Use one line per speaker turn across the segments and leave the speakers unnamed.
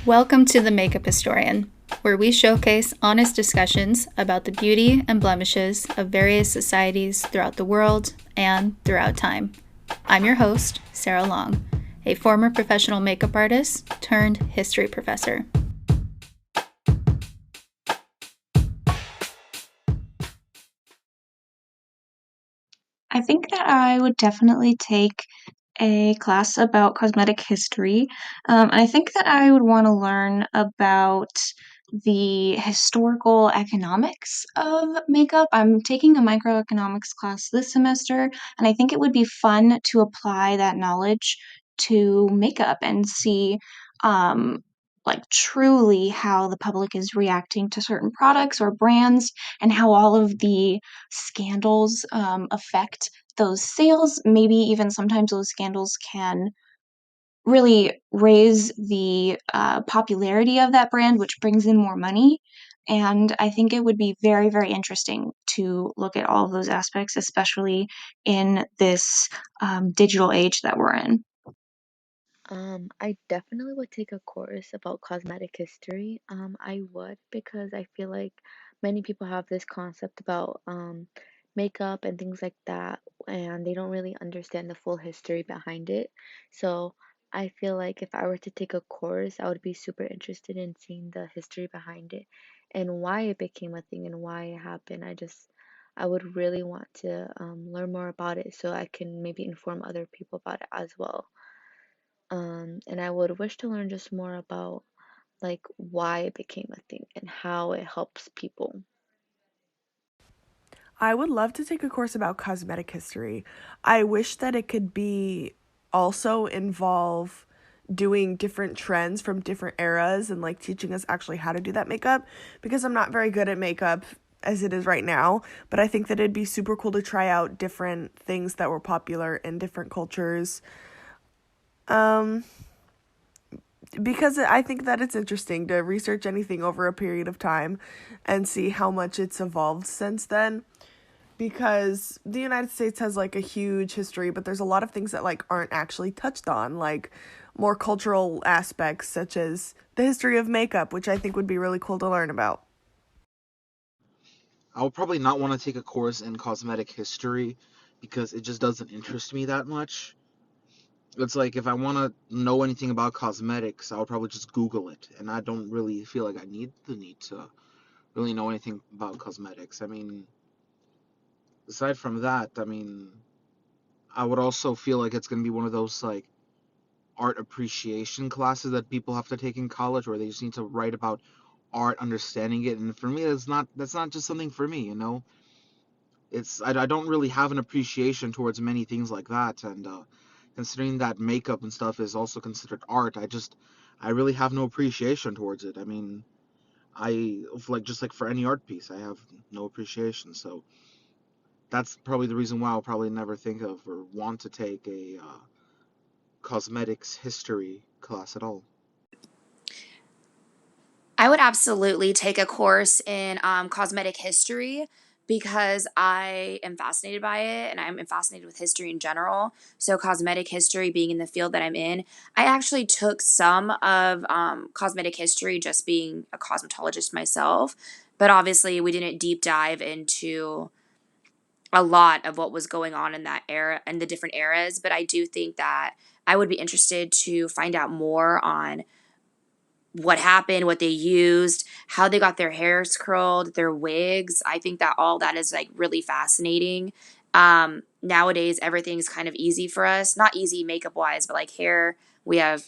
Welcome to The Makeup Historian, where we showcase honest discussions about the beauty and blemishes of various societies throughout the world and throughout time. I'm your host, Sarah Long, a former professional makeup artist turned history professor.
I think that I would definitely take a class about cosmetic history. I think that I would want to learn about the historical economics of makeup. I'm taking a microeconomics class this semester, and I think it would be fun to apply that knowledge to makeup and see truly how the public is reacting to certain products or brands and how all of the scandals affect those sales. Maybe even sometimes those scandals can really raise the popularity of that brand, which brings in more money. And I think it would be very, very interesting to look at all of those aspects, especially in this digital age that we're in.
I definitely would take a course about cosmetic history. I would because I feel like many people have this concept about makeup and things like that, and they don't really understand the full history behind it. So I feel like if I were to take a course, I would be super interested in seeing the history behind it and why it became a thing and why it happened. I would really want to learn more about it so I can maybe inform other people about it as well. And I would wish to learn just more about like why it became a thing and how it helps people.
I would love to take a course about cosmetic history. I wish that it could be also involve doing different trends from different eras and like teaching us actually how to do that makeup because I'm not very good at makeup as it is right now, but I think that it'd be super cool to try out different things that were popular in different cultures. Um because I think that it's interesting to research anything over a period of time and see how much it's evolved since then because the United States has like a huge history, but there's a lot of things that like aren't actually touched on, like more cultural aspects such as the history of makeup, which I think would be really cool to learn about.
I would probably not want to take a course in cosmetic history because it just doesn't interest me that much. It's like if I want to know anything about cosmetics, I would probably just Google it, and I don't really feel like I need to really know anything about cosmetics. I mean, aside from that, I mean, I would also feel like it's going to be one of those like art appreciation classes that people have to take in college where they just need to write about art, understanding it, and for me that's not just something for me, you know. I don't really have an appreciation towards many things like that, and considering that makeup and stuff is also considered art, I really have no appreciation towards it. I mean, I like just like for any art piece, I have no appreciation. So that's probably the reason why I'll probably never think of or want to take a cosmetics history class at all.
I would absolutely take a course in cosmetic history because I am fascinated by it and I'm fascinated with history in general. So, cosmetic history being in the field that I'm in, I actually took some of cosmetic history just being a cosmetologist myself. But obviously, we didn't deep dive into a lot of what was going on in that era and the different eras. But I do think that I would be interested to find out more on what happened, what they used, how they got their hairs curled, their wigs. I think that all that is like really fascinating. Nowadays, everything's kind of easy for us. Not easy makeup wise, but like hair, we have,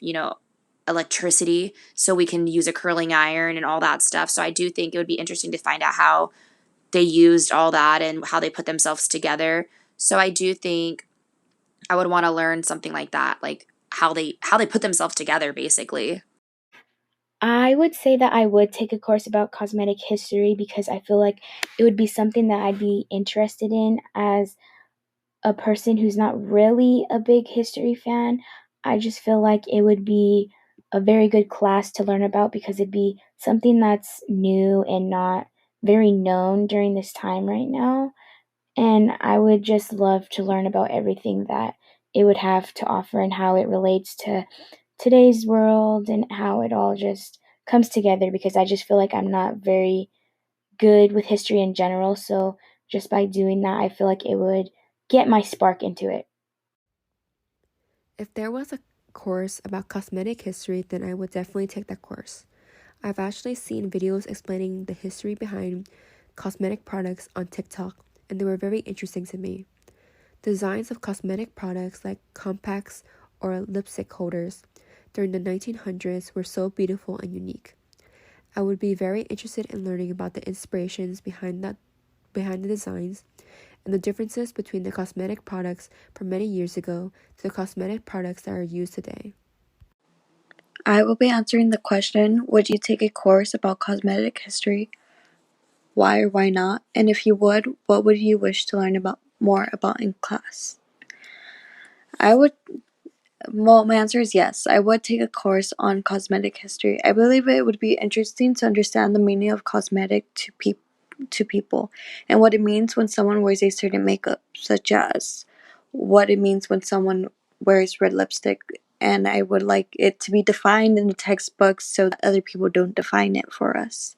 electricity, so we can use a curling iron and all that stuff. So I do think it would be interesting to find out how they used all that and how they put themselves together. So I do think I would want to learn something like that, like how they put themselves together basically.
I would say that I would take a course about cosmetic history because I feel like it would be something that I'd be interested in as a person who's not really a big history fan. I just feel like it would be a very good class to learn about because it'd be something that's new and not very known during this time right now. And I would just love to learn about everything that it would have to offer and how it relates to today's world and how it all just comes together, because I just feel like I'm not very good with history in general. So just by doing that, I feel like it would get my spark into it.
If there was a course about cosmetic history, then I would definitely take that course. I've actually seen videos explaining the history behind cosmetic products on TikTok, and they were very interesting to me. Designs of cosmetic products like compacts or lipstick holders during the 1900s were so beautiful and unique. I would be very interested in learning about the inspirations behind the designs and the differences between the cosmetic products from many years ago to the cosmetic products that are used today.
I will be answering the question, would you take a course about cosmetic history? Why or why not? And if you would, what would you wish to learn more about in class? My answer is yes. I would take a course on cosmetic history. I believe it would be interesting to understand the meaning of cosmetic to people and what it means when someone wears a certain makeup, such as what it means when someone wears red lipstick. And I would like it to be defined in the textbooks so that other people don't define it for us.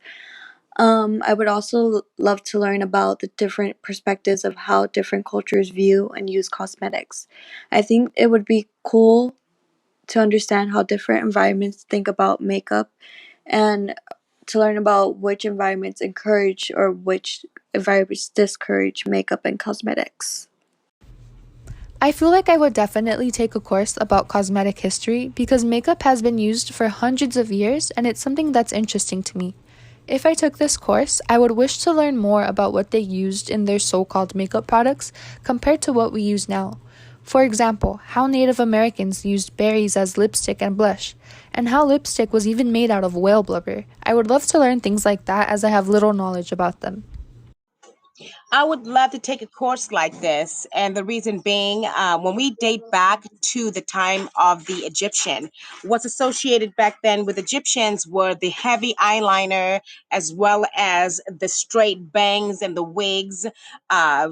I would also love to learn about the different perspectives of how different cultures view and use cosmetics. I think it would be cool to understand how different environments think about makeup and to learn about which environments encourage or which environments discourage makeup and cosmetics.
I feel like I would definitely take a course about cosmetic history because makeup has been used for hundreds of years and it's something that's interesting to me. If I took this course, I would wish to learn more about what they used in their so-called makeup products compared to what we use now. For example, how Native Americans used berries as lipstick and blush, and how lipstick was even made out of whale blubber. I would love to learn things like that as I have little knowledge about them.
I would love to take a course like this. And the reason being, when we date back to the time of the Egyptian, what's associated back then with Egyptians were the heavy eyeliner as well as the straight bangs and the wigs,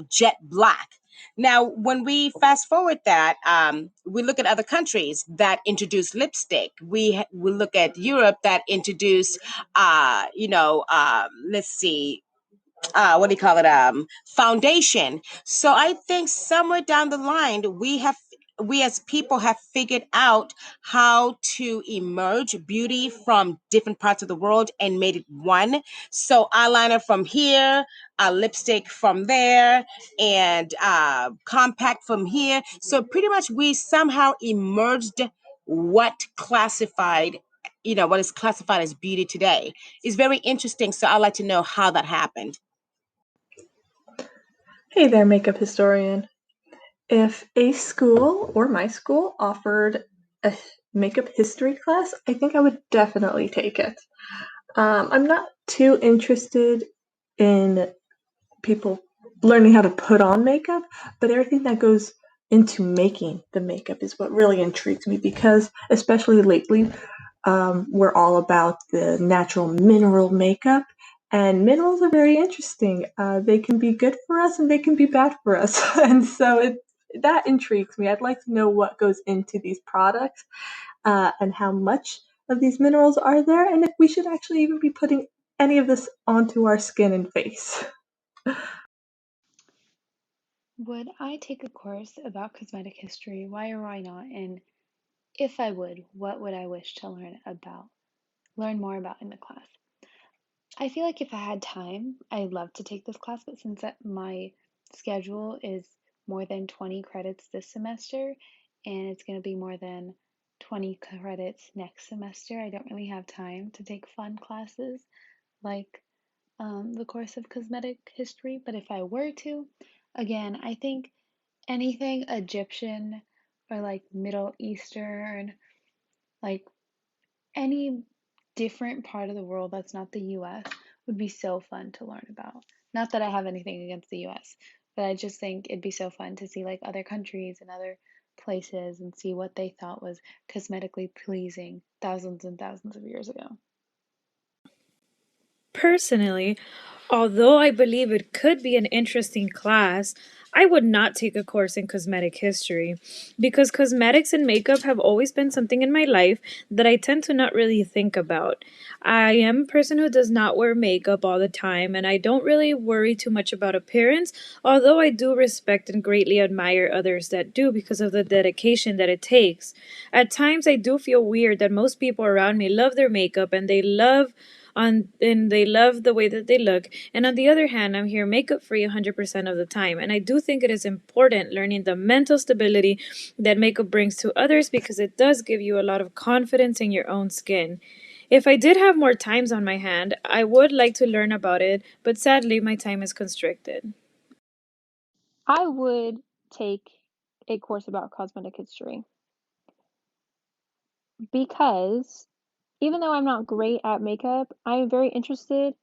jet black. Now, when we fast forward that, we look at other countries that introduce lipstick. We look at Europe that introduced, let's see, what do you call it, foundation. So I think somewhere down the line we as people have figured out how to emerge beauty from different parts of the world and made it one. So eyeliner from here, lipstick from there, and compact from here. So pretty much we somehow emerged what classified what is classified as beauty today. Is very interesting, so I'd like to know how that happened.
Hey there, makeup historian. If a school or my school offered a makeup history class, I think I would definitely take it. I'm not too interested in people learning how to put on makeup, but everything that goes into making the makeup is what really intrigues me because, especially lately, we're all about the natural mineral makeup, and minerals are very interesting. They can be good for us and they can be bad for us, and so that intrigues me. I'd like to know what goes into these products and how much of these minerals are there, and if we should actually even be putting any of this onto our skin and face.
Would I take a course about cosmetic history? Why or why not? And if I would, what would I wish to learn more about in the class? I feel like if I had time, I'd love to take this class, but since my schedule is more than 20 credits this semester and it's going to be more than 20 credits next semester, I don't really have time to take fun classes like the course of cosmetic history. But if I were to, again, I think anything Egyptian or like Middle Eastern, like any different part of the world that's not the US would be so fun to learn about. Not that I have anything against the US, but I just think it'd be so fun to see like other countries and other places and see what they thought was cosmetically pleasing thousands and thousands of years ago.
Personally, although I believe it could be an interesting class, I would not take a course in cosmetic history because cosmetics and makeup have always been something in my life that I tend to not really think about. I am a person who does not wear makeup all the time, and I don't really worry too much about appearance, although I do respect and greatly admire others that do because of the dedication that it takes. At times, I do feel weird that most people around me love their makeup and they love the way that they look. And on the other hand, I'm here makeup free 100% of the time. And I do think it is important learning the mental stability that makeup brings to others because it does give you a lot of confidence in your own skin. If I did have more times on my hand, I would like to learn about it, but sadly, my time is constricted.
I would take a course about cosmetic history because even though I'm not great at makeup, I'm very interested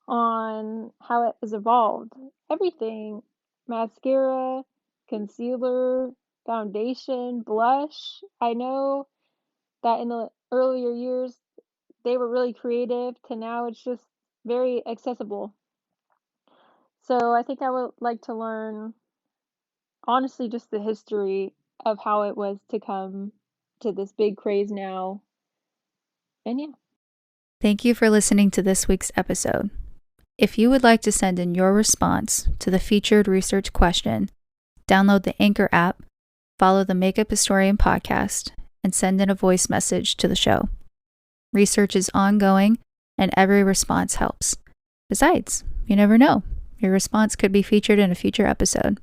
on how it has evolved. Everything mascara, concealer, foundation, blush. I know that in the earlier years they were really creative to now it's just very accessible. So I think I would like to learn honestly just the history of how it was to come to this big craze now. And yeah.
Thank you for listening to this week's episode. If you would like to send in your response to the featured research question, download the Anchor app, follow the Makeup Historian podcast, and send in a voice message to the show. Research is ongoing, and every response helps. Besides, you never know. Your response could be featured in a future episode.